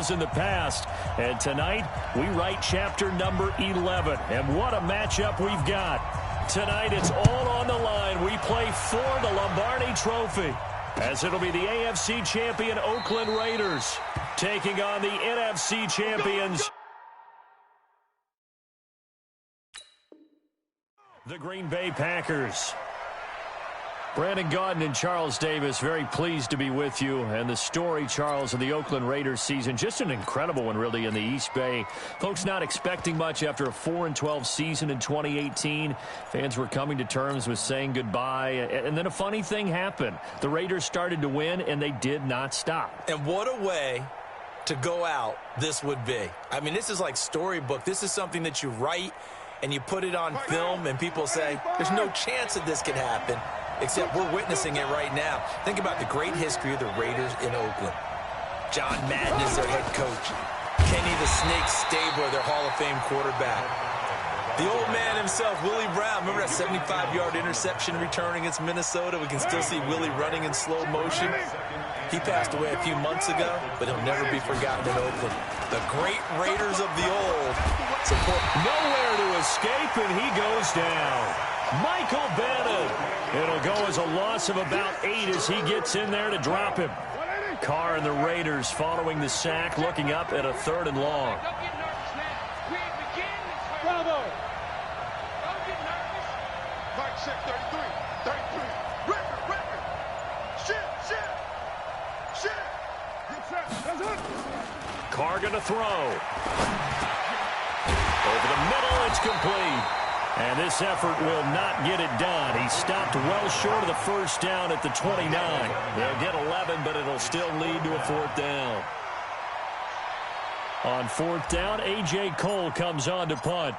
Bulls in the past. And tonight, we write chapter number 11. And what a matchup we've got. Tonight, it's all on the line. We play for the Lombardi Trophy, as it'll be the AFC champion Oakland Raiders taking on the NFC champions, the Green Bay Packers. Brandon Gaudin and Charles Davis, very pleased to be with you. And the story, Charles, of the Oakland Raiders season, just an incredible one, really, in the East Bay. Folks not expecting much after a 4-12 season in 2018. Fans were coming to terms with saying goodbye. And then a funny thing happened. The Raiders started to win, and they did not stop. And what a way to go out this would be. I mean, this is like storybook. This is something that you write and you put it on film, and people say, there's no chance that this can happen, except we're witnessing it right now. Think about the great history of the Raiders in Oakland. John Madden is their head coach. Kenny the Snake Stabler, their Hall of Fame quarterback. The old man himself, Willie Brown. Remember that 75-yard interception return against Minnesota? We can still see Willie running in slow motion. He passed away a few months ago, but he'll never be forgotten in Oakland. The great Raiders of the old support. Nowhere to escape, and he goes down. Michael Bennett. It'll go as a loss of about 8 as he gets in there to drop him. Carr and the Raiders following the sack, looking up at a 3rd and long. Bravo. Don't get nervous. Mark 6, 33. 33. Record. Shit. That's it. Carr going to throw. Over the middle, it's complete. And this effort will not get it done. He stopped well short of the first down at the 29. They'll get 11, but it'll still lead to a 4th down. On 4th down, A.J. Cole comes on to punt.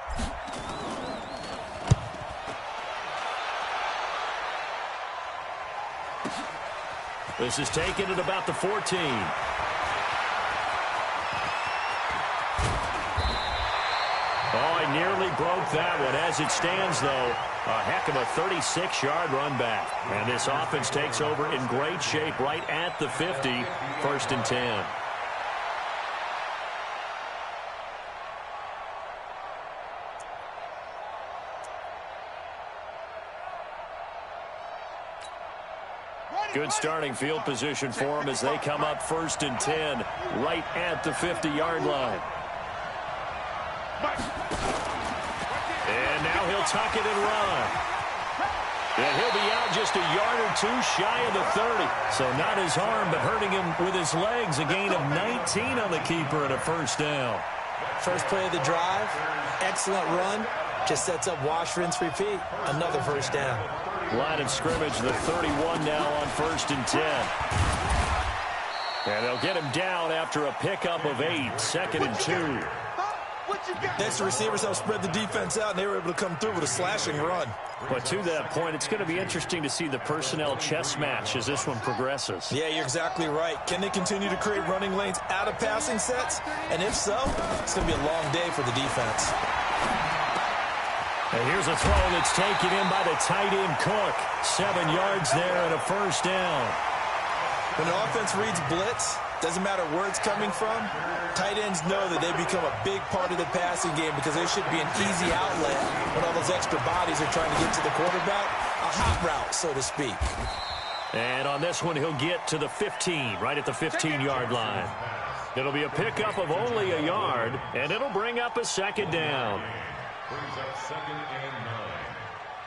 This is taken at about the 14. Oh, he nearly broke that one. As it stands, though, a heck of a 36-yard run back. And this offense takes over in great shape right at the 50, 1st and 10. Good starting field position for them as they come up 1st and 10 right at the 50-yard line. And now he'll tuck it and run. And he'll be out just a yard or 2 shy of the 30. So not his arm, but hurting him with his legs. A gain of 19 on the keeper and a 1st down. First play of the drive, excellent run. Just sets up wash, rinse, repeat. Another 1st down. Line of scrimmage, the 31 now on 1st and 10. And they'll get him down after a pickup of 8, 2nd and 2. Next, the receivers help spread the defense out, and they were able to come through with a slashing run. But to that point, it's going to be interesting to see the personnel chess match as this one progresses. Yeah, you're exactly right. Can they continue to create running lanes out of passing sets? And if so, it's going to be a long day for the defense. And here's a throw that's taken in by the tight end Cook. 7 yards there and a 1st down. When an offense reads blitz, doesn't matter where it's coming from, tight ends know that they become a big part of the passing game because there should be an easy outlet when all those extra bodies are trying to get to the quarterback. A hot route, so to speak. And on this one, he'll get to the 15, right at the 15-yard line. It'll be a pickup of only a yard, and it'll bring up a 2nd down. Brings up 2nd and 9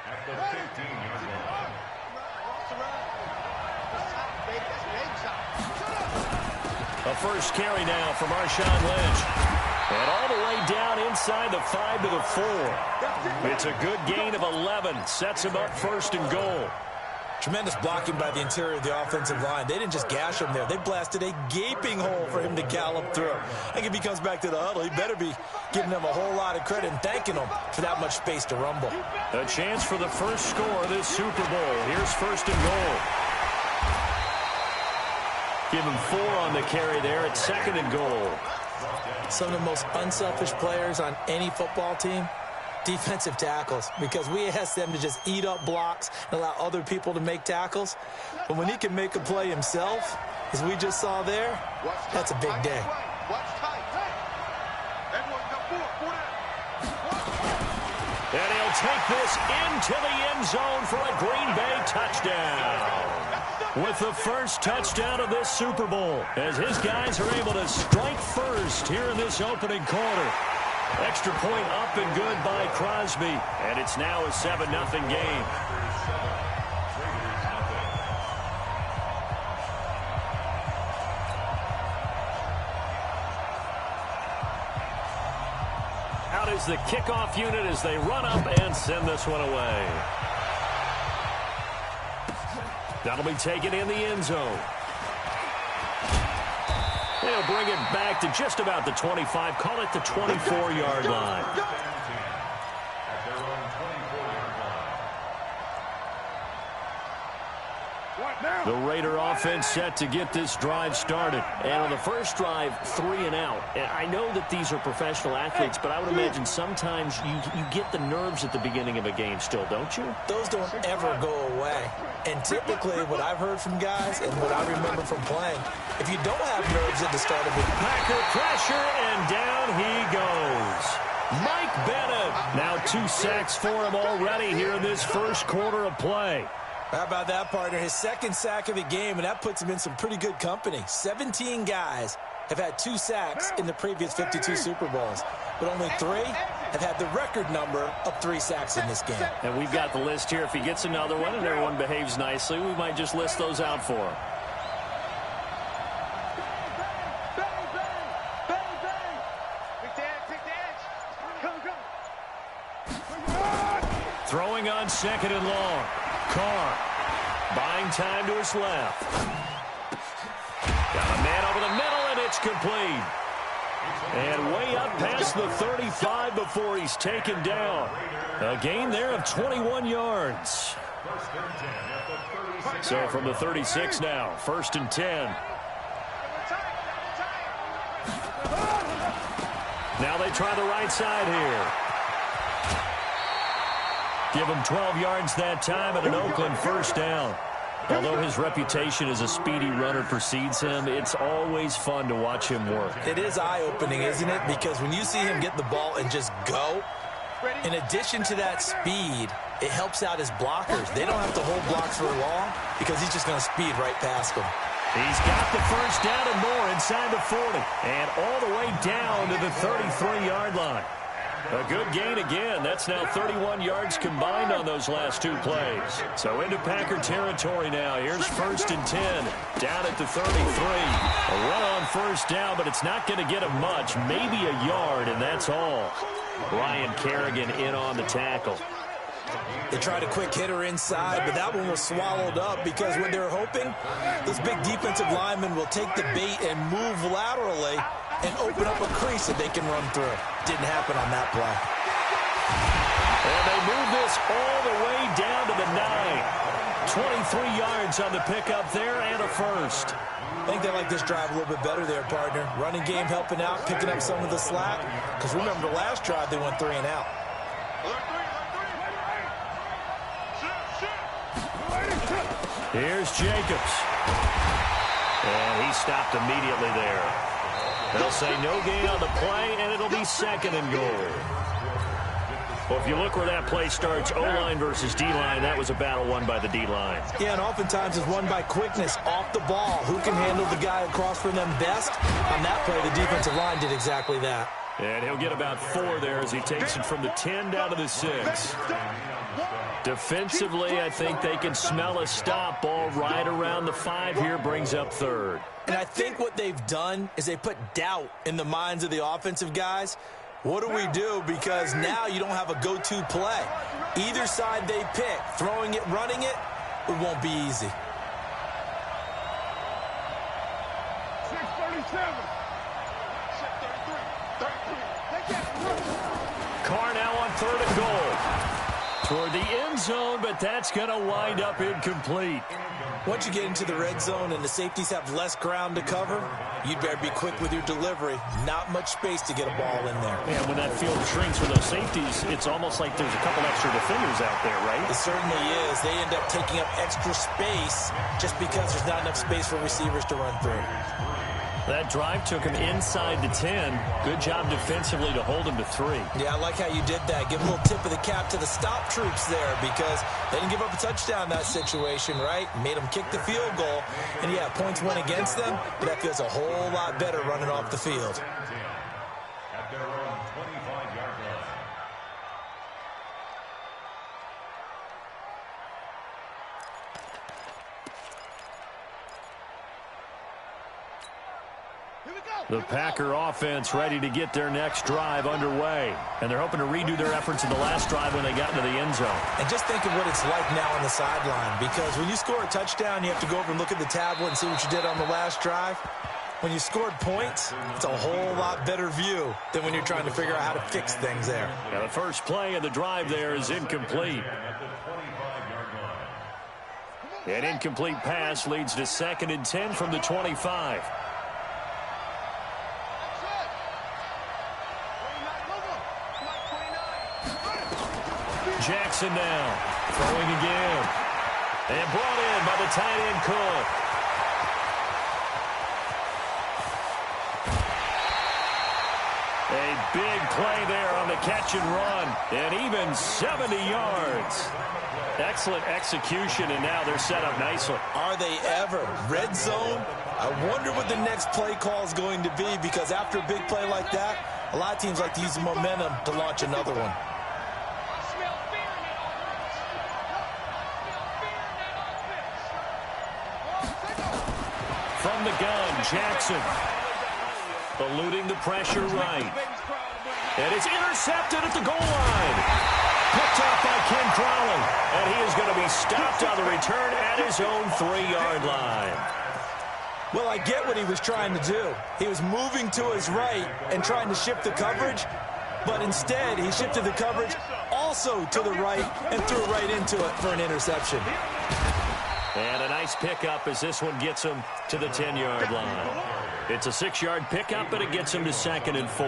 at the 15-yard line. A first carry now from Marshawn Lynch. And all the way down inside the 5 to the 4. It's a good gain of 11. Sets him up 1st and goal. Tremendous blocking by the interior of the offensive line. They didn't just gash him there. They blasted a gaping hole for him to gallop through. I think if he comes back to the huddle, he better be giving them a whole lot of credit and thanking them for that much space to rumble. A chance for the first score of this Super Bowl. Here's 1st and goal. Give him 4 on the carry there at 2nd and goal. Some of the most unselfish players on any football team, defensive tackles, because we ask them to just eat up blocks and allow other people to make tackles. But when he can make a play himself, as we just saw there, that's a big day. And he'll take this into the end zone for a Green Bay touchdown. With the first touchdown of this Super Bowl, as his guys are able to strike first here in this opening quarter. Extra point up and good by Crosby, and it's now a 7-0 game. Out is the kickoff unit as they run up and send this one away. That'll be taken in the end zone. They'll bring it back to just about the 25, call it the 24-yard line. The Raider offense set to get this drive started. And on the first drive, 3 and out. And I know that these are professional athletes, but I would imagine sometimes you get the nerves at the beginning of a game still, don't you? Those don't ever go away. And typically, what I've heard from guys and what I remember from playing, if you don't have nerves at the start of it, Packer pressure, and down he goes. Mike Bennett. Now 2 sacks for him already here in this first quarter of play. How about that, partner? His second sack of the game, and that puts him in some pretty good company. 17 guys have had 2 sacks in the previous 52 Super Bowls, but only 3 have had the record number of 3 sacks in this game. And we've got the list here. If he gets another one and everyone behaves nicely, we might just list those out for him. Throwing on 2nd and long. Carr buying time to his left. Got a man over the middle, and it's complete. And way up past the 35 before he's taken down. A gain there of 21 yards. So from the 36 now, 1st and 10. Now they try the right side here. Give him 12 yards that time and an Oakland first down. Although his reputation as a speedy runner precedes him, it's always fun to watch him work. It is eye-opening, isn't it? Because when you see him get the ball and just go, in addition to that speed, it helps out his blockers. They don't have to hold blocks for long because he's just going to speed right past them. He's got the first down and more inside the 40. And all the way down to the 33-yard line. A good gain again. That's now 31 yards combined on those last 2 plays. So into Packer territory now. Here's 1st and 10. Down at the 33. A run on first down, but it's not going to get him much. Maybe a yard, and that's all. Ryan Kerrigan in on the tackle. They tried a quick hitter inside, but that one was swallowed up because what they're hoping, this big defensive lineman will take the bait and move laterally and open up a crease that they can run through. Didn't happen on that play. And they move this all the way down to the 9. 23 yards on the pickup there and a first. I think they like this drive a little bit better there, partner. Running game helping out, picking up some of the slack. Because remember, the last drive they went 3 and out. Here's Jacobs. And he stopped immediately there. They'll say no gain on the play, and it'll be 2nd and goal. Well, if you look where that play starts, O-line versus D-line, that was a battle won by the D-line. Yeah, and oftentimes it's won by quickness off the ball. Who can handle the guy across from them best? On that play, the defensive line did exactly that. And he'll get about 4 there as he takes it from the 10 down to the 6. Defensively, I think they can smell a stop. Ball right around the 5 here, brings up 3rd. And I think what they've done is they put doubt in the minds of the offensive guys. What do we do? Because now you don't have a go-to play. Either side they pick, throwing it, running it, it won't be easy. 637. 633. Carr now on 3rd and goal. Toward the end zone, but that's going to wind up incomplete. Once you get into the red zone and the safeties have less ground to cover, you'd better be quick with your delivery. Not much space to get a ball in there. And when that field shrinks with those safeties, it's almost like there's a couple extra defenders out there, right? It certainly is. They end up taking up extra space just because there's not enough space for receivers to run through. That drive took him inside the 10. Good job defensively to hold him to 3. Yeah, I like how you did that. Give a little tip of the cap to the stop troops there because they didn't give up a touchdown in that situation, right? Made them kick the field goal. And, yeah, points went against them, but that feels a whole lot better running off the field. At their own 25-yard line. The Packer offense ready to get their next drive underway. And they're hoping to redo their efforts in the last drive when they got into the end zone. And just think of what it's like now on the sideline, because when you score a touchdown, you have to go over and look at the tablet and see what you did on the last drive. When you scored points, it's a whole lot better view than when you're trying to figure out how to fix things there. Now the first play of the drive there is incomplete. An incomplete pass leads to 2nd and 10 from the 25. Jackson now, throwing again. And brought in by the tight end Cook. A big play there on the catch and run. And even 70 yards. Excellent execution, and now they're set up nicely. Are they ever? Red zone? I wonder what the next play call is going to be, because after a big play like that, a lot of teams like to use momentum to launch another one. From the gun, Jackson. Eluding the pressure right. And it's intercepted at the goal line. Picked off by Ken Crowley. And he is going to be stopped on the return at his own 3-yard line. Well, I get what he was trying to do. He was moving to his right and trying to shift the coverage, but instead he shifted the coverage also to the right and threw right into it for an interception. And a nice pickup as this one gets him to the 10-yard line. It's a 6-yard pickup, but it gets him to 2nd and 4.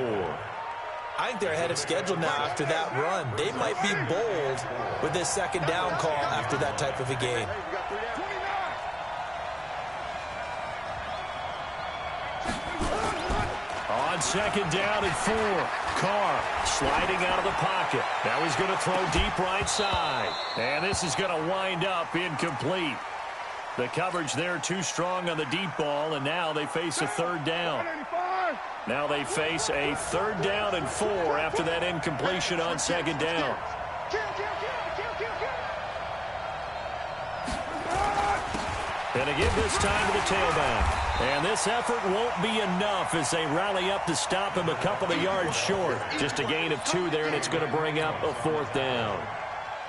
I think they're ahead of schedule now after that run. They might be bold with this 2nd down call after that type of a game. On 2nd down and 4. Carr sliding out of the pocket. Now he's going to throw deep right side. And this is going to wind up incomplete. The coverage there too strong on the deep ball, and now they face a 3rd down. Now they face a 3rd down and 4 after that incompletion on 2nd down. And again this time to the tailback. And this effort won't be enough as they rally up to stop him a couple of yards short. Just a gain of 2 there, and it's going to bring up a 4th down.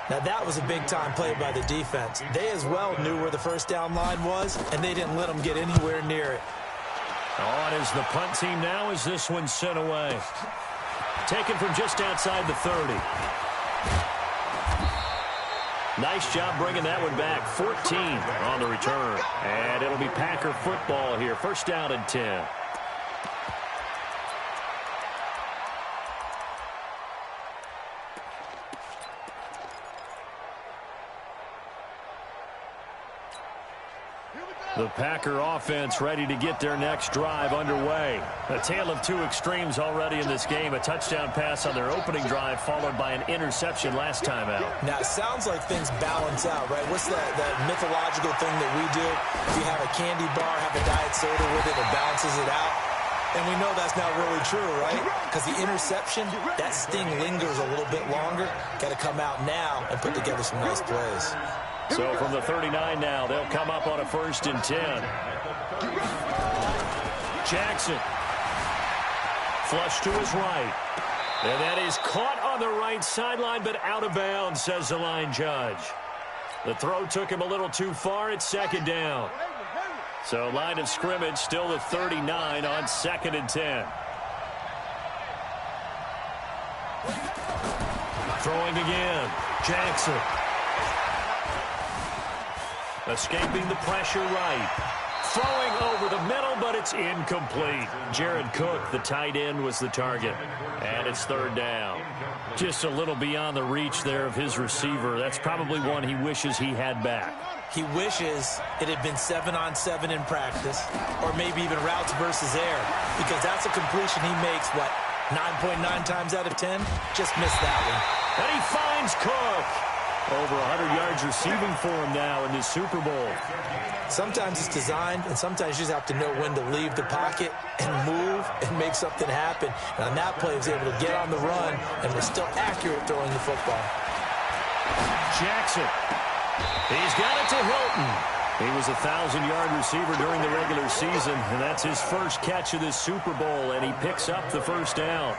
Now that was a big-time play by the defense. They as well knew where the 1st down line was, and they didn't let them get anywhere near it. On is the punt team now as this one's sent away. Taken from just outside the 30. Nice job bringing that one back. 14 on the return. And it'll be Packer football here. 1st down and 10. The Packer offense ready to get their next drive underway. A tale of 2 extremes already in this game. A touchdown pass on their opening drive followed by an interception last time out. Now, it sounds like things balance out, right? What's that mythological thing that we do? If you have a candy bar, have a diet soda with it, it balances it out. And we know that's not really true, right? Because the interception, that sting lingers a little bit longer. Got to come out now and put together some nice plays. So from the 39 now, they'll come up on a 1st and 10. Jackson. Flush to his right. And that is caught on the right sideline, but out of bounds, says the line judge. The throw took him a little too far. It's 2nd down. So line of scrimmage still the 39 on 2nd and 10. Throwing again. Jackson. Escaping the pressure right. throwing over the middle, but it's incomplete. Jared Cook, the tight end, was the target. And it's third down. Just a little beyond the reach there of his receiver. That's probably one he wishes he had back. He wishes it had been 7-on-7 in practice, or maybe even routes versus air, because that's a completion he makes, 9.9 times out of 10? Just missed that one. And he finds Cook. Over 100 yards receiving for him now in this Super Bowl. Sometimes it's designed, and sometimes you just have to know when to leave the pocket and move and make something happen. And on that play, he was able to get on the run and was still accurate throwing the football. Jackson. He's got it to Hilton. He was a 1,000-yard receiver during the regular season, and that's his first catch of this Super Bowl, and he picks up the first down.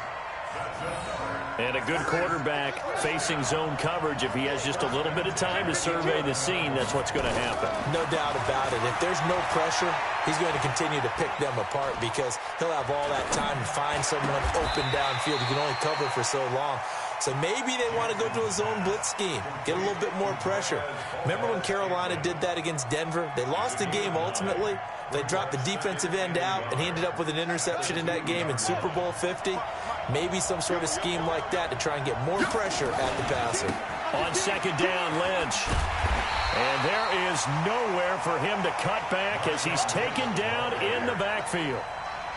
And a good quarterback facing zone coverage. If he has just a little bit of time to survey the scene, that's what's going to happen. No doubt about it. If there's no pressure, he's going to continue to pick them apart because he'll have all that time to find someone open downfield. He can only cover for so long. So maybe they want to go to a zone blitz scheme, get a little bit more pressure. Remember when Carolina did that against Denver? They lost the game ultimately. They dropped the defensive end out, and he ended up with an interception in that game in Super Bowl 50. Maybe some sort of scheme like that to try and get more pressure at the passer. On second down, Lynch. And there is nowhere for him to cut back as he's taken down in the backfield.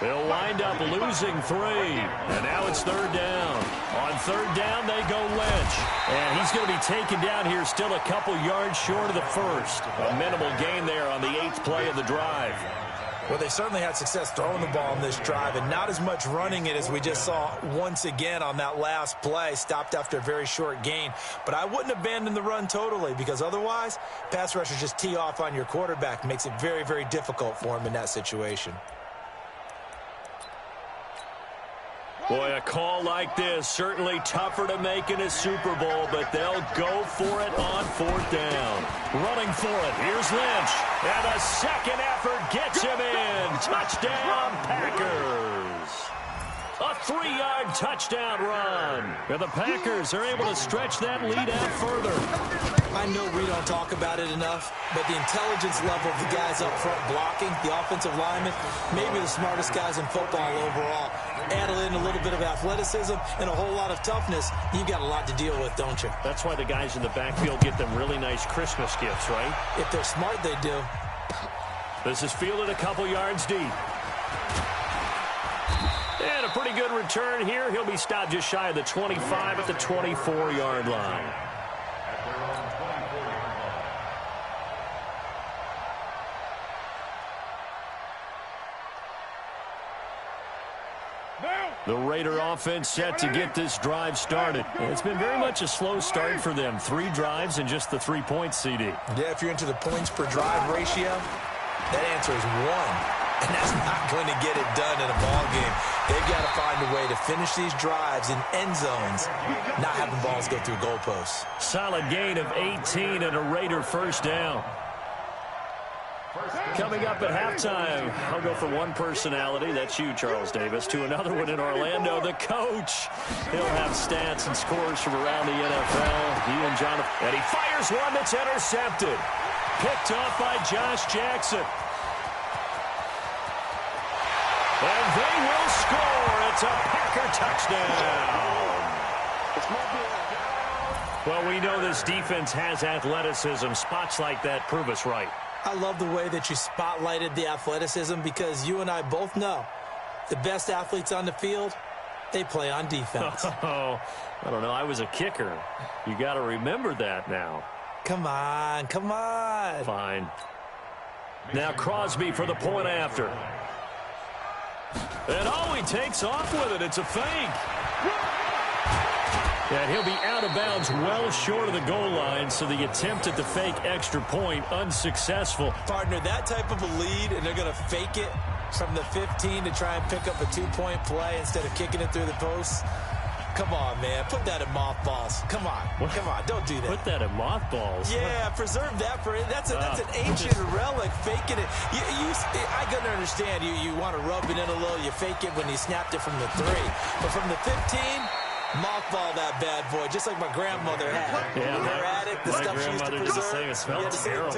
They'll wind up losing 3. And now it's third down. On third down, they go Lynch. And he's going to be taken down here still a couple yards short of the first. A minimal gain there on the 8th play of the drive. Well, they certainly had success throwing the ball in this drive and not as much running it as we just saw once again on that last play. Stopped after a very short gain. But I wouldn't abandon the run totally because otherwise, pass rushers just tee off on your quarterback. Makes it very, very difficult for him in that situation. Boy, a call like this, certainly tougher to make in a Super Bowl, but they'll go for it on fourth down. Running for it, here's Lynch. And a second effort gets him in. Touchdown, Packers. A 3-yard touchdown run. And the Packers are able to stretch that lead out further. I know we don't talk about it enough, but the intelligence level of the guys up front blocking, the offensive linemen, maybe the smartest guys in football overall. Add in a little bit of athleticism and a whole lot of toughness, you've got a lot to deal with, don't you? That's why the guys in the backfield get them really nice Christmas gifts, right? If they're smart, they do. This is fielded a couple yards deep. And a pretty good return here. He'll be stopped just shy of the 25 at the 24-yard line. The Raider offense set to get this drive started. It's been very much a slow start for them. 3 drives and just the 3 points, CD. Yeah, if you're into the points per drive ratio, that answer is 1. And that's not going to get it done in a ball game. They've got to find a way to finish these drives in end zones, not having balls go through goalposts. Solid gain of 18 and a Raider first down. Coming up at halftime, I'll go from one personality, that's you, Charles Davis, to another one in Orlando, the coach. He'll have stats and scores from around the NFL. He and Jonathan. And he fires one that's intercepted. Picked off by Josh Jackson. And they will score. It's a Packer touchdown. Well, we know this defense has athleticism. Spots like that prove us right. I love the way that you spotlighted the athleticism because you and I both know the best athletes on the field, they play on defense. Oh, I don't know. I was a kicker. You got to remember that now. Come on, come on. Fine. Now Crosby for the point after. And oh, he takes off with it. It's a fake. And he'll be out of bounds well short of the goal line, so the attempt at the fake extra point unsuccessful. Partner, that type of a lead, and they're going to fake it from the 15 to try and pick up a 2-point play instead of kicking it through the posts. Come on, man. Put that in mothballs. Come on. What? Come on. Don't do that. Put that in mothballs. Yeah, preserve that for it. That's an ancient relic. Faking it. I can understand. You want to rub it in a little. You fake it when you snapped it from the 3. But from the 15, mothball that bad boy, just like my grandmother had. Yeah, her attic, the stuff she used to preserve. It smells terrible.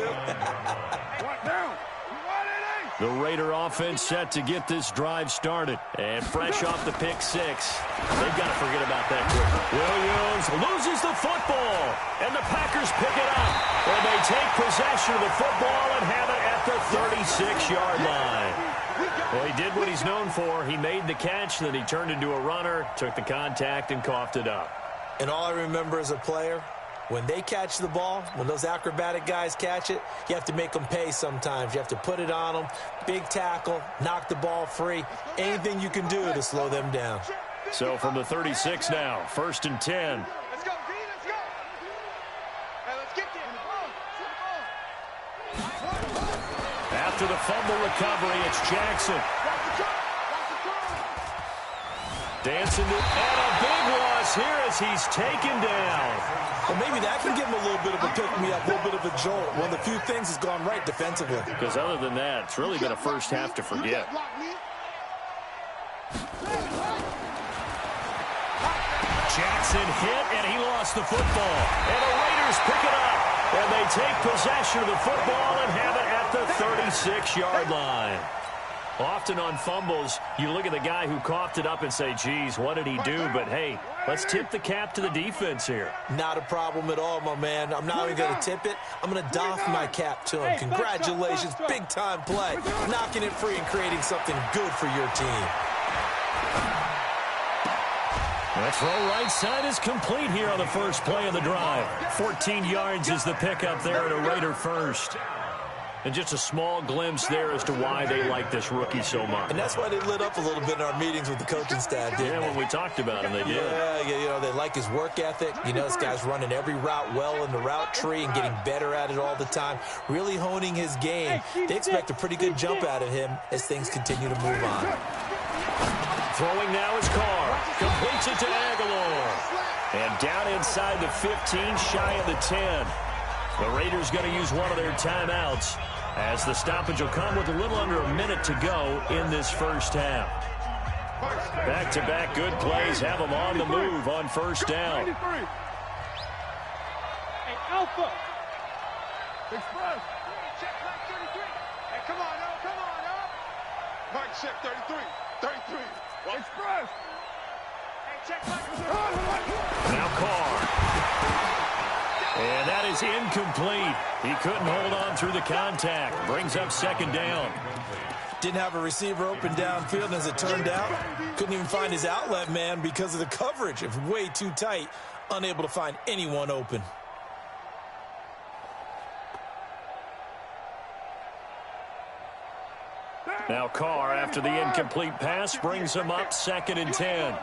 The Raider offense set to get this drive started. And fresh off the pick six, they've got to forget about that quickly. Williams loses the football, and the Packers pick it up. And they take possession of the football and have it at the 36-yard line. Well, he did what he's known for. He made the catch, then he turned into a runner, took the contact, and coughed it up. And all I remember as a player, when they catch the ball, when those acrobatic guys catch it, you have to make them pay sometimes. You have to put it on them, big tackle, knock the ball free, anything you can do to slow them down. So from the 36 now, 1st and 10. Let's go, D, let's go. Hey, let's get there. After the fumble recovery, it's Jackson. Dancing to, and a big loss here as he's taken down. Well, maybe that can give him a little bit of a pick-me-up, a little bit of a jolt. One of the few things has gone right defensively. Because other than that, it's really been a first half to forget. Jackson hit, and he lost the football. And the Raiders pick it up. And they take possession of the football and have it at the 36-yard line. Often on fumbles, you look at the guy who coughed it up and say, geez, what did he do? But, hey, let's tip the cap to the defense here. Not a problem at all, my man. I'm not even going to tip it. I'm going to doff my cap to him. Congratulations, big-time play. Knocking it free and creating something good for your team. That throw right side is complete here on the first play of the drive. 14 yards is the pickup there at a Raider first. And just a small glimpse there as to why they like this rookie so much. And that's why they lit up a little bit in our meetings with the coaching staff, didn't they? When we talked about him, they did. Yeah, you know, they like his work ethic. You know, this guy's running every route well in the route tree and getting better at it all the time, really honing his game. They expect a pretty good jump out of him as things continue to move on. Throwing now is Carr. Completes it to Aguilar. And down inside the 15, shy of the 10. The Raiders going to use one of their timeouts as the stoppage will come with a little under a minute to go in this first half. Back-to-back good plays have them on the move on first down. Hey, Alpha. Express. Check back 33. Hey, come on, up, come on, up. Mike, check 33. 33. Express. Hey, check back. Now Carr. And that is incomplete. He couldn't hold on through the contact. Brings up second down. Didn't have a receiver open downfield, and as it turned out, couldn't even find his outlet man because of the coverage. It's way too tight, unable to find anyone open. Now Carr, after the incomplete pass, brings him up 2nd and 10.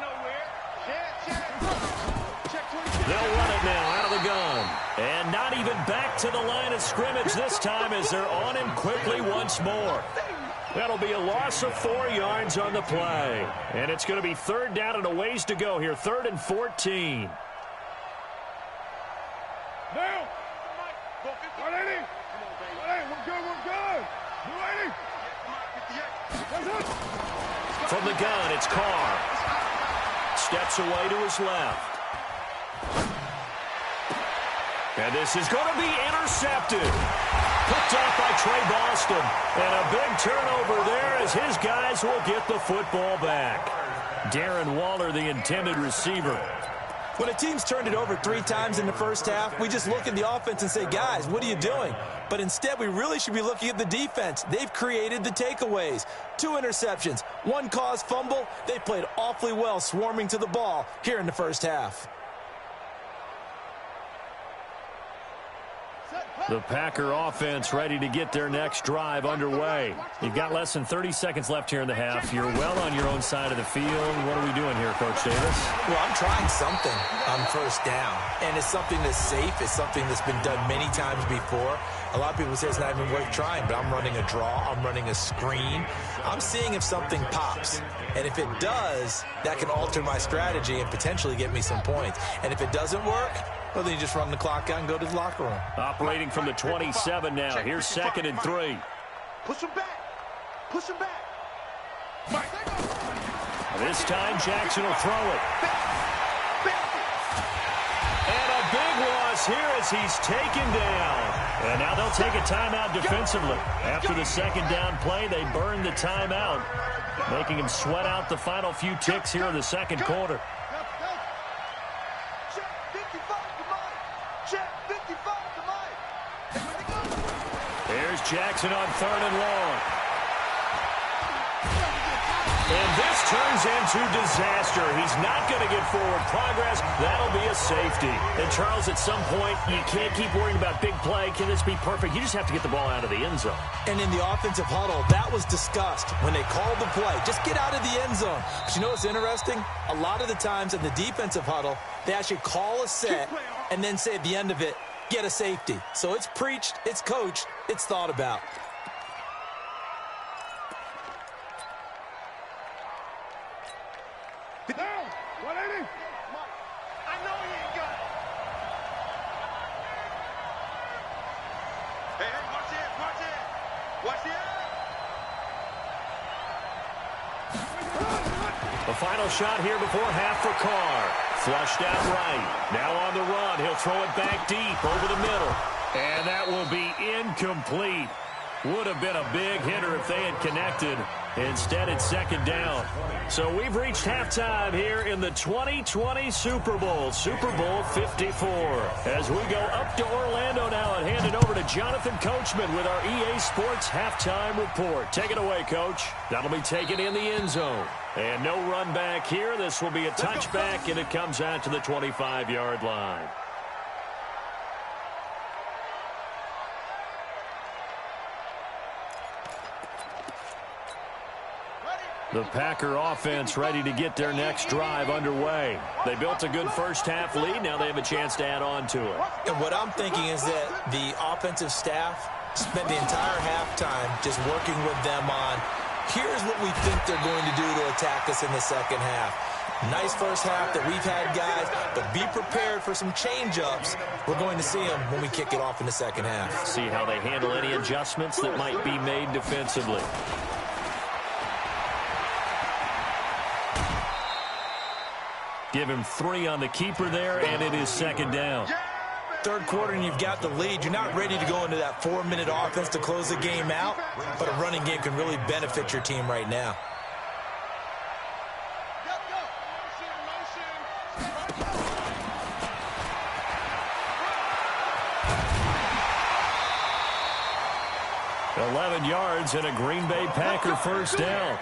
They'll run it now out of the gun. And not even back to the line of scrimmage this time as they're on him quickly once more. That'll be a loss of 4 yards on the play. And it's going to be 3rd down and a ways to go here. 3rd and 14. Now. 180. 180. We're good. We're good. 280. From the gun, it's Carr. Steps away to his left. And this is going to be intercepted. Picked off by Trey Boston. And a big turnover there as his guys will get the football back. Darren Waller, the intended receiver. When a team's turned it over 3 times in the first half, we just look at the offense and say, guys, what are you doing? But instead, we really should be looking at the defense. They've created the takeaways. 2 interceptions, 1 caused fumble. They played awfully well swarming to the ball here in the first half. The Packer offense ready to get their next drive underway. You've got less than 30 seconds left here in the half. You're well on your own side of the field. What are we doing here, Coach Davis? Well, I'm trying something on first down, and it's something that's safe. It's something that's been done many times before. A lot of people say it's not even worth trying, but I'm running a draw. I'm running a screen. I'm seeing if something pops, and if it does, that can alter my strategy and potentially get me some points. And if it doesn't work, well, then you just run the clock out and go to the locker room. Operating from the 27 now. Here's 2nd and 3. Push him back. Push him back. This time, Jackson will throw it. And a big loss this here as he's taken down. And now they'll take a timeout defensively. After the second down play, they burn the timeout, making him sweat out the final few ticks here in the second quarter. Here's Jackson on 3rd and long. And this turns into disaster. He's not going to get forward progress. That'll be a safety. And, Charles, at some point, you can't keep worrying about big play. Can this be perfect? You just have to get the ball out of the end zone. And in the offensive huddle, that was discussed when they called the play. Just get out of the end zone. But you know what's interesting? A lot of the times in the defensive huddle, they actually call a set and then say at the end of it, get a safety. So it's preached, it's coached, it's thought about. The final shot here before half for Carr. Flushed out right. Now on the run. He'll throw it back deep over the middle. And that will be incomplete. Would have been a big hitter if they had connected. Instead, it's second down. So we've reached halftime here in the 2020 Super Bowl, Super Bowl 54. As we go up to Orlando now and hand it over to Jonathan Coachman with our EA Sports halftime report. Take it away, Coach. That'll be taken in the end zone. And no run back here. This will be a touchback, and it comes out to the 25-yard line. The Packer offense ready to get their next drive underway. They built a good first-half lead. Now they have a chance to add on to it. And what I'm thinking is that the offensive staff spent the entire halftime just working with them on, here's what we think they're going to do to attack us in the second half. Nice first half that we've had, guys, but be prepared for some change-ups. We're going to see them when we kick it off in the second half. See how they handle any adjustments that might be made defensively. Give him 3 on the keeper there, and it is second down. Third quarter, and you've got the lead. You're not ready to go into that 4-minute offense to close the game out, but a running game can really benefit your team right now. $11 yards and a Green Bay Packer first down.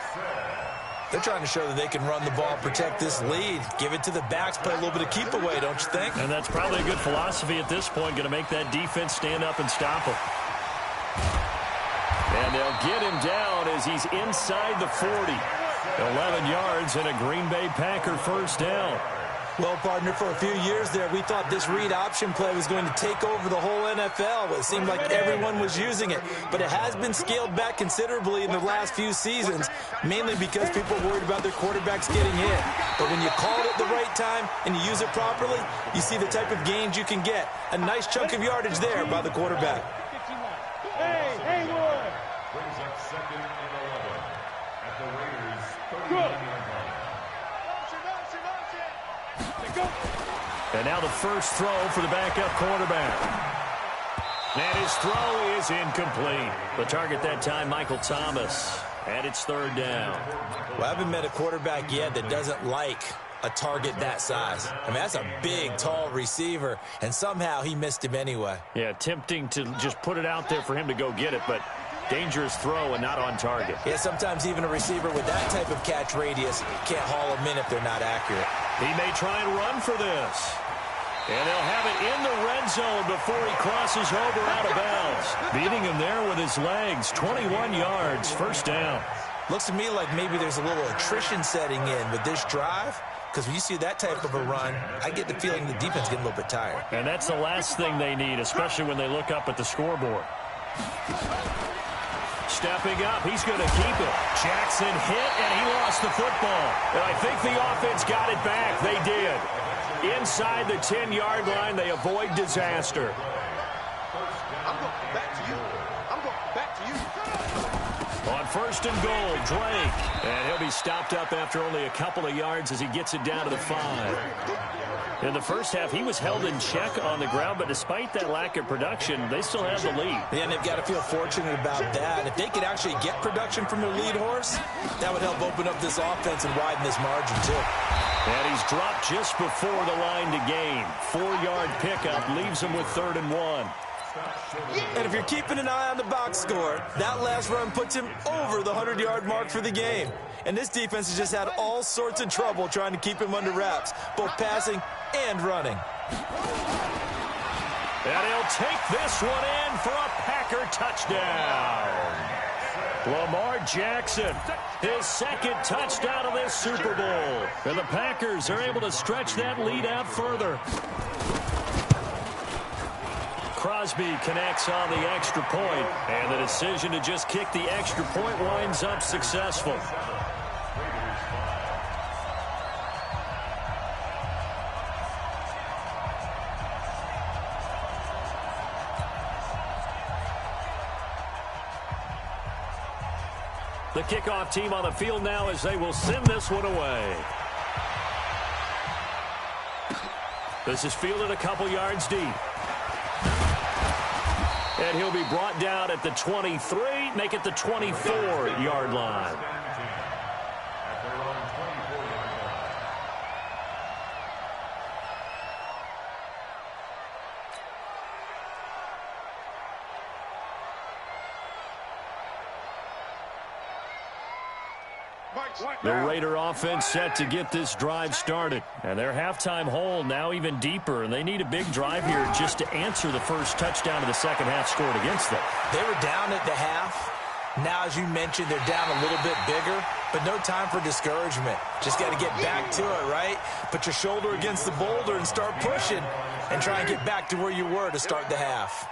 They're trying to show that they can run the ball, protect this lead, give it to the backs, play a little bit of keep away, don't you think? And that's probably a good philosophy at this point, going to make that defense stand up and stop him. And they'll get him down as he's inside the 40. 11 yards and a Green Bay Packer first down. Well, partner, for a few years there, we thought this read option play was going to take over the whole NFL. It seemed like everyone was using it, but it has been scaled back considerably in the last few seasons, mainly because people are worried about their quarterbacks getting hit. But when you call it at the right time and you use it properly, you see the type of gains you can get. A nice chunk of yardage there by the quarterback. Hey, Haywood! Brings up second and 11 at the Raiders' 39-yard line. And now the first throw for the backup quarterback. And his throw is incomplete. The target that time, Michael Thomas. And it's third down. Well, I haven't met a quarterback yet that doesn't like a target that size. I mean, that's a big, tall receiver, and somehow he missed him anyway. Yeah, tempting to just put it out there for him to go get it, but dangerous throw and not on target. Yeah, sometimes even a receiver with that type of catch radius can't haul them in if they're not accurate. He may try and run for this. And they'll have it in the red zone before he crosses over out of bounds. Beating him there with his legs. 21 yards, first down. Looks to me like maybe there's a little attrition setting in with this drive. Because when you see that type of a run, I get the feeling the defense getting a little bit tired. And that's the last thing they need, especially when they look up at the scoreboard. Stepping up, he's going to keep it. Jackson hit, and he lost the football. And I think the offense got it back. They did. Inside the 10-yard line, they avoid disaster. I'm going back to you. I'm going back to you. On first and goal. Drake. And he'll be stopped up after only a couple of yards as he gets it down to the 5. In the first half, he was held in check on the ground, but despite that lack of production, they still have the lead. Yeah, and they've got to feel fortunate about that. If they could actually get production from their lead horse, that would help open up this offense and widen this margin, too. And he's dropped just before the line to gain. 4-yard pickup leaves him with 3rd and 1. And if you're keeping an eye on the box score, that last run puts him over the 100-yard mark for the game. And this defense has just had all sorts of trouble trying to keep him under wraps, both passing and running. And he'll take this one in for a Packer touchdown. Lamar Jackson, his 2nd touchdown of this Super Bowl. And the Packers are able to stretch that lead out further. Crosby connects on the extra point, and the decision to just kick the extra point winds up successful. The kickoff team on the field now as they will send this one away. This is fielded a couple yards deep. And he'll be brought down at the 23, make it the 24-yard line. The Raider offense set to get this drive started. And their halftime hole now even deeper. And they need a big drive here just to answer the first touchdown of the second half scored against them. They were down at the half. Now, as you mentioned, they're down a little bit bigger. But no time for discouragement. Just got to get back to it, right? Put your shoulder against the boulder and start pushing. And try and get back to where you were to start the half.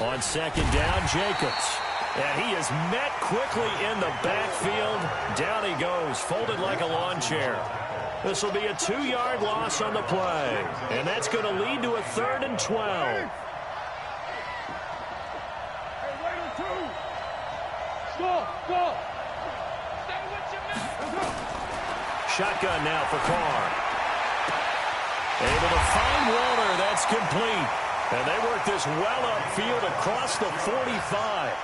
On second down, Jacobs. And he is met quickly in the backfield. Down he goes, folded like a lawn chair. This will be a 2-yard loss on the play. And that's going to lead to a 3rd and 12. Shotgun now for Carr. Able to find Warner. That's complete. And they work this well upfield across the 45.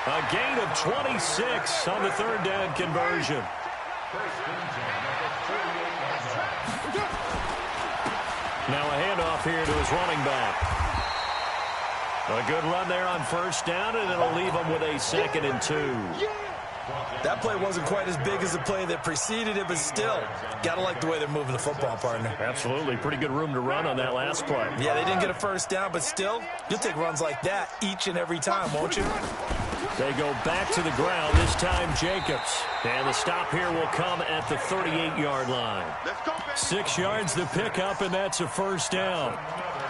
A gain of 26 on the 3rd down conversion. Now a handoff here to his running back. A good run there on 1st down, and it'll leave him with a 2nd and 2. That play wasn't quite as big as the play that preceded it, but still, got to like the way they're moving the football, partner. Absolutely. Pretty good room to run on that last play. Yeah, they didn't get a 1st down, but still, you'll take runs like that each and every time, won't you? They go back to the ground, this time Jacobs. And the stop here will come at the 38-yard line. 6 yards to pick up, and that's a 1st down.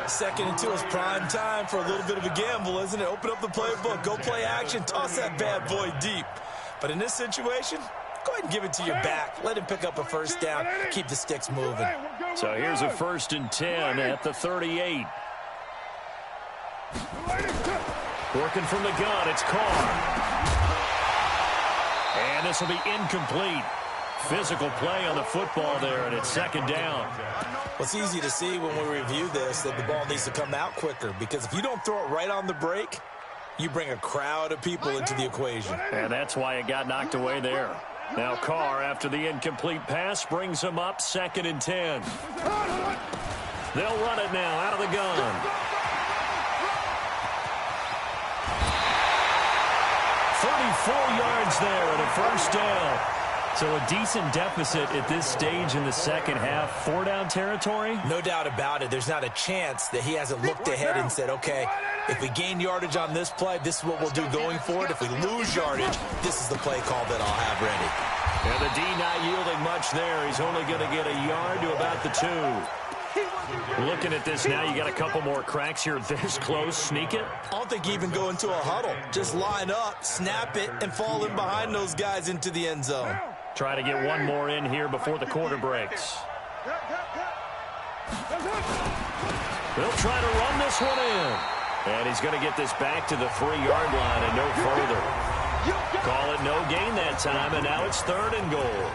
2nd and 2 is prime time for a little bit of a gamble, isn't it? Open up the playbook, go play action, toss that bad boy deep. But in this situation, go ahead and give it to your back. Let him pick up a 1st down, keep the sticks moving. So here's a 1st and 10 at the 38. Working from the gun, it's Carr. And this will be incomplete. Physical play on the football there, and it's 2nd down. Well, it's easy to see when we review this that the ball needs to come out quicker, because if you don't throw it right on the break, you bring a crowd of people into the equation. And that's why it got knocked away there. Now Carr, after the incomplete pass, brings him up 2nd and 10. They'll run it now out of the gun. 34 yards there and a 1st down. So a decent deficit at this stage in the second half. 4-down territory? No doubt about it. There's not a chance that he hasn't looked ahead and said, okay, if we gain yardage on this play, this is what we'll do going forward. If we lose yardage, this is the play call that I'll have ready. And the D not yielding much there. He's only going to get a yard to about the 2. Looking at this now, you got a couple more cracks here this close. Sneak it? I don't think you even go into a huddle. Just line up, snap it, and fall in behind those guys into the end zone. Try to get one more in here before the quarter breaks. They'll try to run this one in. And he's going to get this back to the 3-yard line and no further. Call it no gain that time, and now it's 3rd and goal.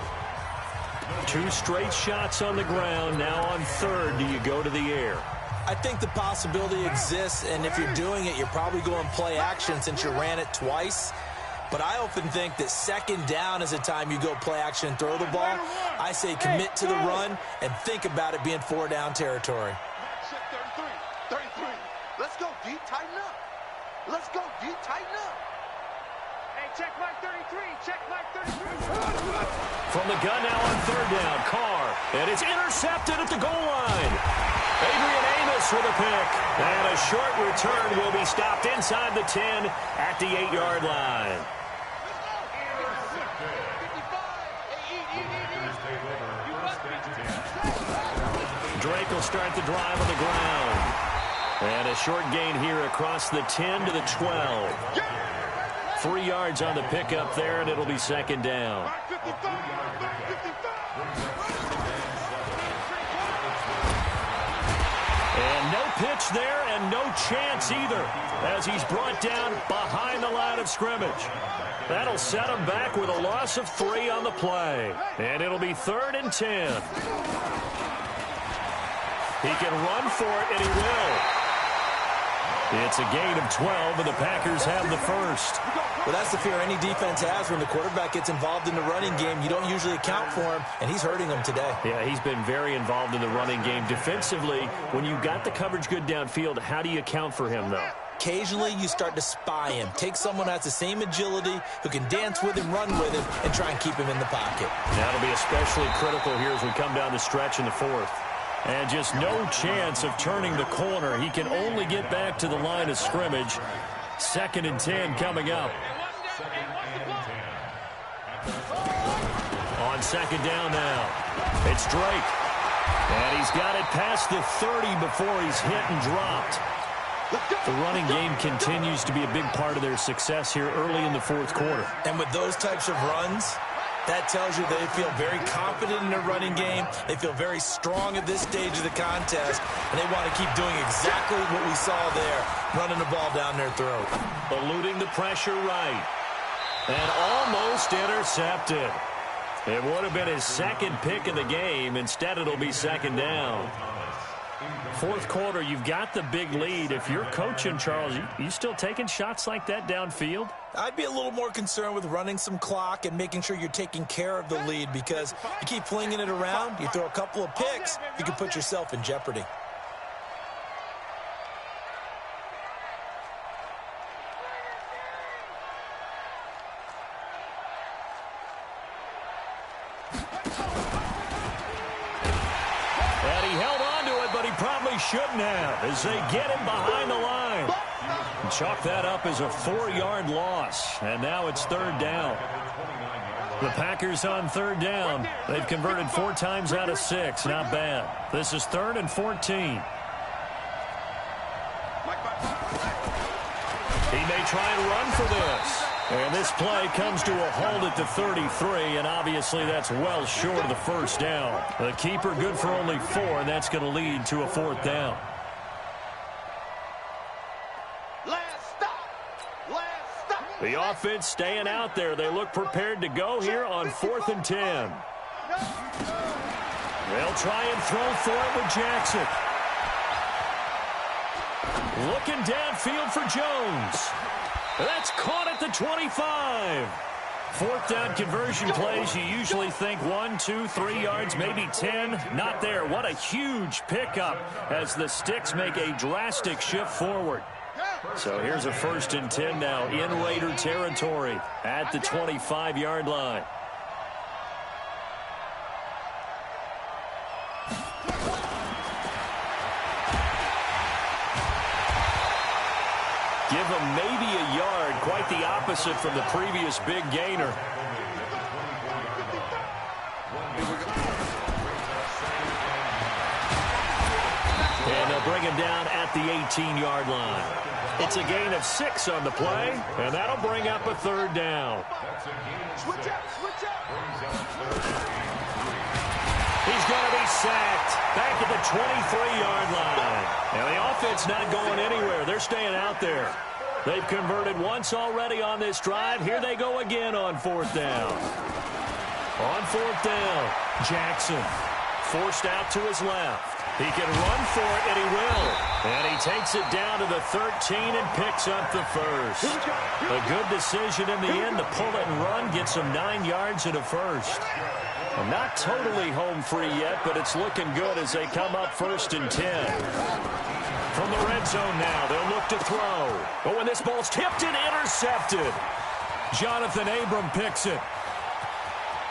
2 straight shots on the ground. Now on 3rd, do you go to the air? I think the possibility exists, and if you're doing it, you're probably going play action since you ran it twice. But I often think that 2nd down is the time you go play action and throw the ball. I say commit to the run and think about it being 4-down territory. 33. Let's go deep, tighten up. Let's go deep, tighten up. Hey, check mark 33. Check mark 33. From the gun now on 3rd down, Carr. And it's intercepted at the goal line. Adrian Amos with a pick. And a short return will be stopped inside the 10 at the 8-yard line. Drake will start the drive on the ground. And a short gain here across the 10 to the 12. 3 yards on the pickup there, and it'll be 2nd down. And no pitch there and no chance either as he's brought down behind the line of scrimmage. That'll set him back with a loss of 3 on the play. And it'll be 3rd and 10. He can run for it, and he will. It's a gain of 12, and the Packers have the first. Well, that's the fear any defense has when the quarterback gets involved in the running game. You don't usually account for him, and he's hurting them today. Yeah, he's been very involved in the running game. Defensively, when you got the coverage good downfield, how do you account for him, though? Occasionally, you start to spy him. Take someone that has the same agility, who can dance with him, run with him, and try and keep him in the pocket. That'll be especially critical here as we come down the stretch in the 4th. And just no chance of turning the corner. He can only get back to the line of scrimmage. 2nd and 10 coming up. On 2nd down now, it's Drake. And he's got it past the 30 before he's hit and dropped. The running game continues to be a big part of their success here early in the 4th quarter. And with those types of runs, that tells you they feel very confident in their running game. They feel very strong at this stage of the contest, and they want to keep doing exactly what we saw there, running the ball down their throat. Eluding the pressure right. And almost intercepted. It would have been his 2nd pick of the game. Instead, it'll be 2nd down. 4th quarter, you've got the big lead. If you're coaching, Charles, you still taking shots like that downfield? I'd be a little more concerned with running some clock and making sure you're taking care of the lead, because you keep flinging it around, you throw a couple of picks, you can put yourself in jeopardy. Shouldn't have, as they get him behind the line. And chalk that up as a 4-yard loss. And now it's 3rd down. The Packers on 3rd down. They've converted 4 times out of 6. Not bad. This is 3rd and 14. He may try and run for this. And this play comes to a halt at the 33, and obviously that's well short of the 1st down. The keeper good for only 4, and that's going to lead to a 4th down. The offense staying out there. They look prepared to go here on 4th and 10. They'll try and throw for it with Jackson. Looking downfield for Jones. That's caught at the 25. 4th down conversion plays, you usually think 1, 2, 3 yards, maybe 10. Not there. What a huge pickup as the sticks make a drastic shift forward. So here's a 1st and 10 now in Raider territory at the 25-yard line. Give him maybe a yard, quite the opposite from the previous big gainer. And they'll bring him down at the 18-yard line. It's a gain of 6 on the play, and that'll bring up a 3rd down. Switch up, switch up. He's going to be sacked. Back at the 23-yard line. Now the offense not going anywhere. They're staying out there. They've converted once already on this drive. Here they go again on fourth down. On fourth down, Jackson forced out to his left. He can run for it, and he will. And he takes it down to the 13 and picks up the first. A good decision in the end to pull it and run, gets him 9 yards and a first. Well, not totally home free yet, but it's looking good as they come up 1st and 10. From the red zone now, they'll look to throw. Oh, and this ball's tipped and intercepted. Jonathan Abram picks it.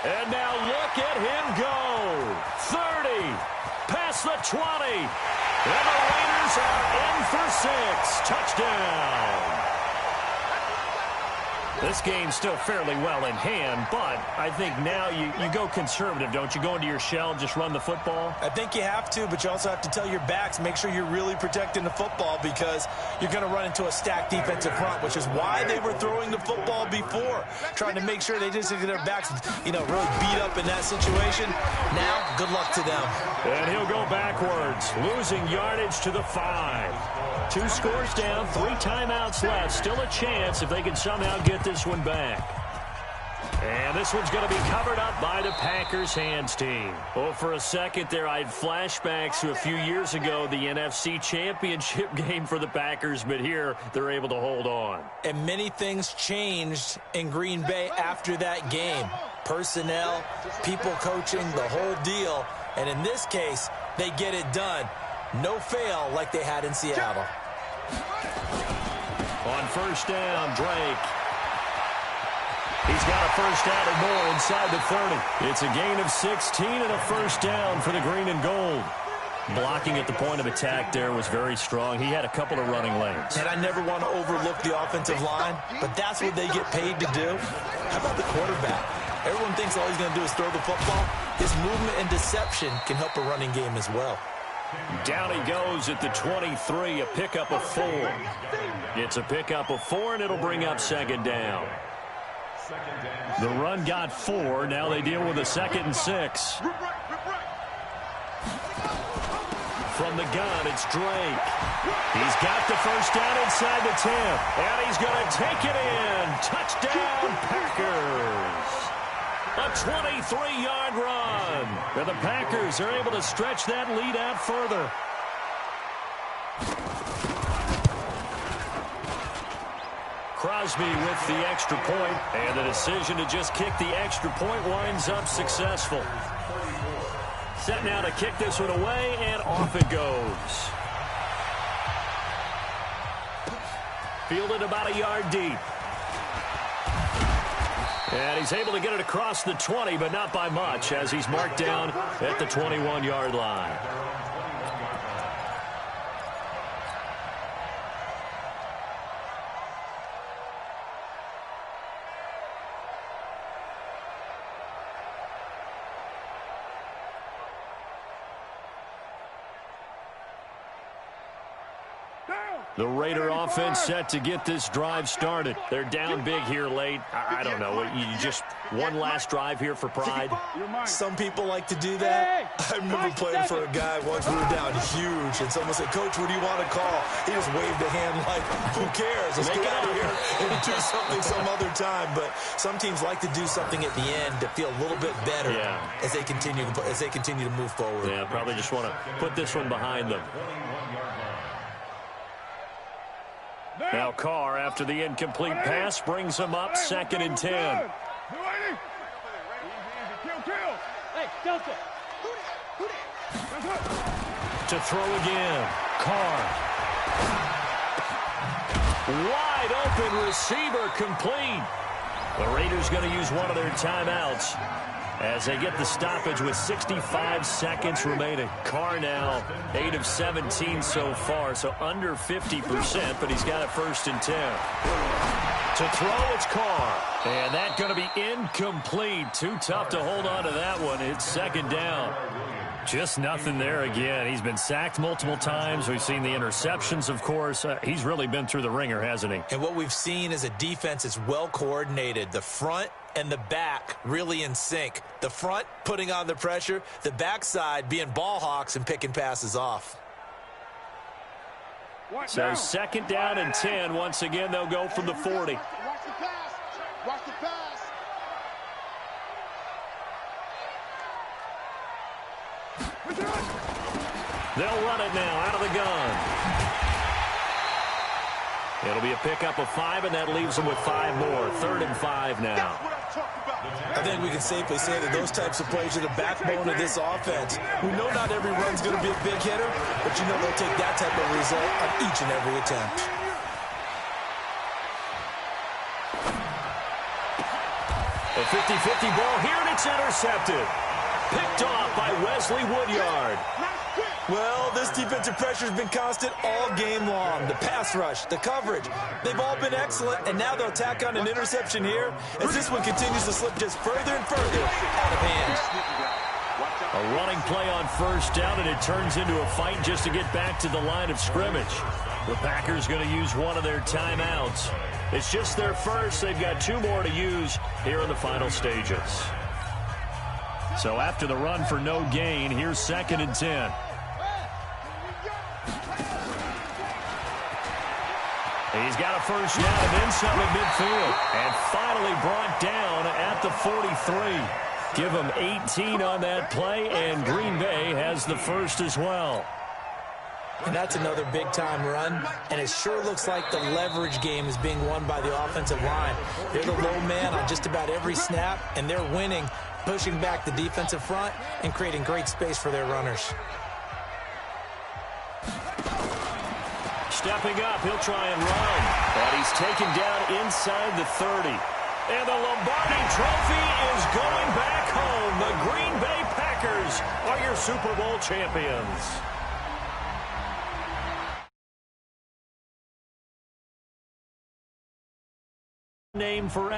And now look at him go. 30. Past the 20. And the Raiders are in for 6. Touchdown. This game's still fairly well in hand, but I think now you go conservative, don't you? Go into your shell, just run the football? I think you have to, but you also have to tell your backs, make sure you're really protecting the football because you're going to run into a stacked defensive front, which is why they were throwing the football before, trying to make sure they just get their backs, really beat up in that situation. Now, good luck to them. And he'll go backwards, losing yardage to the 5. 2 scores down, 3 timeouts left. Still a chance if they can somehow get this one back. And this one's going to be covered up by the Packers hands team. Well, for a second there, I had flashbacks to a few years ago, the NFC Championship game for the Packers, but here they're able to hold on. And many things changed in Green Bay after that game. Personnel, people coaching, the whole deal. And in this case, they get it done. No fail like they had in Seattle. On first down, Drake. He's got a first down or more inside the 30. It's a gain of 16 and a first down for the green and gold. Blocking at the point of attack there was very strong. He had a couple of running lanes. And I never want to overlook the offensive line, but that's what they get paid to do. How about the quarterback? Everyone thinks all he's going to do is throw the football. His movement and deception can help a running game as well. Down he goes at the 23, a pickup of 4. It's a pickup of 4, and it'll bring up 2nd down. The run got 4. Now they deal with a 2nd and 6. From the gun, it's Drake. He's got the first down inside the 10. And he's going to take it in. Touchdown, Packers. A 23-yard run. And the Packers are able to stretch that lead out further. Crosby with the extra point, and the decision to just kick the extra point winds up successful. Set now to kick this one away, and off it goes. Fielded about a yard deep. And he's able to get it across the 20, but not by much, as he's marked down at the 21-yard line. The Raider offense set to get this drive started. They're down big here late. I don't know. You just one last drive here for pride? Some people like to do that. I remember playing for a guy once. We were down huge, and someone said, "Coach, what do you want to call?" He just waved a hand like, "Who cares? Let's get out of here and do something some other time." But some teams like to do something at the end to feel a little bit better as they continue to move forward. Yeah, probably just want to put this one behind them. Now Carr, after the incomplete pass, brings him up 2nd and 10. To throw again, Carr. Wide open receiver complete. The Raiders going to use one of their timeouts as they get the stoppage with 65 seconds remaining. Carr now 8 of 17 so far, so under 50%, but he's got it 1st and 10. To throw, it's Carr. And that's going to be incomplete. Too tough to hold on to that one. It's 2nd down. Just nothing there again. He's been sacked multiple times. We've seen the interceptions, of course. He's really been through the ringer, hasn't he? And what we've seen is a defense that's well coordinated. The front and the back really in sync. The front putting on the pressure, the backside being ball hawks and picking passes off. So 2nd down and 10. Once again, they'll go from the 40. Watch the pass. Watch the pass. They'll run it now out of the gun. It'll be a pickup of 5, and that leaves them with 5 more. 3rd and 5 now. I think we can safely say that those types of plays are the backbone of this offense. We know not every run's going to be a big hitter, but you know they'll take that type of result on each and every attempt. A 50-50 ball here, and it's intercepted. Picked off by Wesley Woodyard. Well, this defensive pressure has been constant all game long. The pass rush, the coverage, they've all been excellent, and now they'll tack on an interception here as this one continues to slip just further and further out of hand. A running play on 1st down, and it turns into a fight just to get back to the line of scrimmage. The Packers going to use one of their timeouts. It's just their first. They've got 2 more to use here in the final stages. So after the run for no gain, here's 2nd and 10. He's got a 1st down and then some at midfield. And finally brought down at the 43. Give him 18 on that play, and Green Bay has the 1st as well. And that's another big-time run, and it sure looks like the leverage game is being won by the offensive line. They're the low man on just about every snap, and they're winning, pushing back the defensive front and creating great space for their runners. Stepping up, he'll try and run, but he's taken down inside the 30. And the Lombardi Trophy is going back home. The Green Bay Packers are your Super Bowl champions. Name for